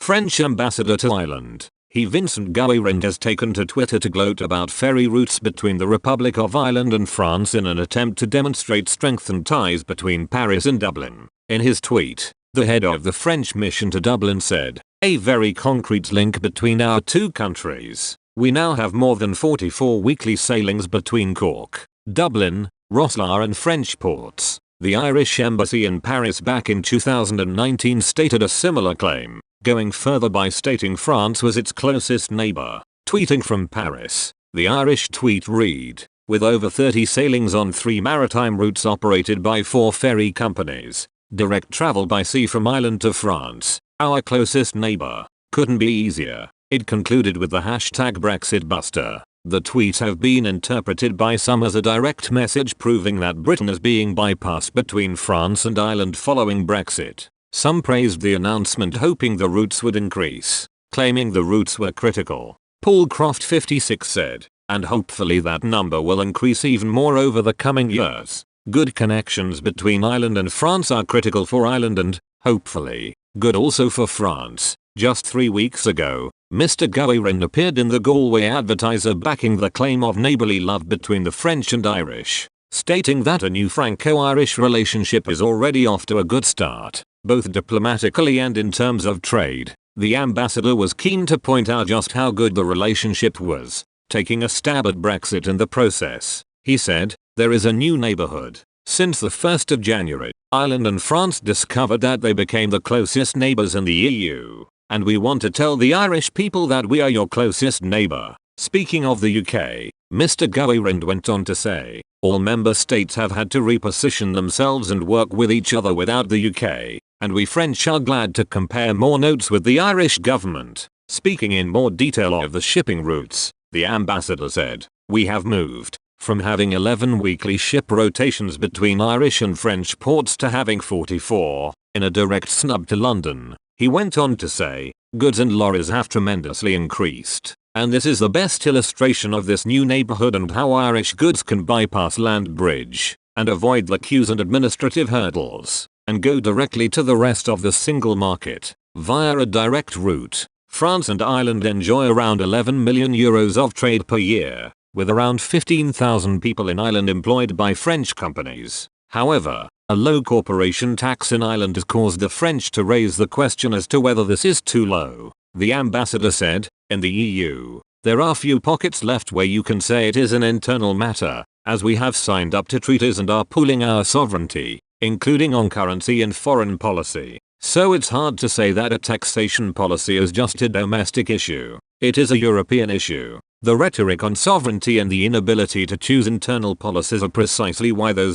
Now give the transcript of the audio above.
French ambassador to Ireland, Vincent Guérin, has taken to Twitter to gloat about ferry routes between the Republic of Ireland and France in an attempt to demonstrate strengthened ties between Paris and Dublin. In his tweet, the head of the French mission to Dublin said, "A very concrete link between our two countries. We now have more than 44 weekly sailings between Cork, Dublin, Rosselaar and French ports." The Irish embassy in Paris back in 2019 stated a similar claim, going further by stating France was its closest neighbor. Tweeting from Paris, the Irish tweet read, "With over 30 sailings on 3 maritime routes operated by 4 ferry companies, direct travel by sea from Ireland to France, our closest neighbor, couldn't be easier." It concluded with the hashtag Brexit Buster. The tweets have been interpreted by some as a direct message proving that Britain is being bypassed between France and Ireland following Brexit. Some praised the announcement, hoping the routes would increase, claiming the routes were critical. Paul Croft 56 said, "And hopefully that number will increase even more over the coming years. Good connections between Ireland and France are critical for Ireland and, hopefully, good also for France." Just 3 weeks ago, Mr. Guérin appeared in the Galway Advertiser backing the claim of neighbourly love between the French and Irish, stating that a new Franco-Irish relationship is already off to a good start, both diplomatically and in terms of trade. The ambassador was keen to point out just how good the relationship was, taking a stab at Brexit in the process. He said, "There is a new neighbourhood. Since the 1st of January, Ireland and France discovered that they became the closest neighbours in the EU. And we want to tell the Irish people that we are your closest neighbour." Speaking of the UK, Mr. Guérin went on to say, "All member states have had to reposition themselves and work with each other without the UK, and we French are glad to compare more notes with the Irish government." Speaking in more detail of the shipping routes, the ambassador said, "We have moved from having 11 weekly ship rotations between Irish and French ports to having 44, in a direct snub to London." He went on to say, "Goods and lorries have tremendously increased, and this is the best illustration of this new neighbourhood and how Irish goods can bypass land bridge, and avoid the queues and administrative hurdles, and go directly to the rest of the single market, via a direct route." France and Ireland enjoy around €11 million of trade per year, with around 15,000 people in Ireland employed by French companies. However, a low corporation tax in Ireland has caused the French to raise the question as to whether this is too low. The ambassador said, "In the EU, there are few pockets left where you can say it is an internal matter, as we have signed up to treaties and are pooling our sovereignty, including on currency and foreign policy. So it's hard to say that a taxation policy is just a domestic issue. It is a European issue. The rhetoric on sovereignty and the inability to choose internal policies are precisely why those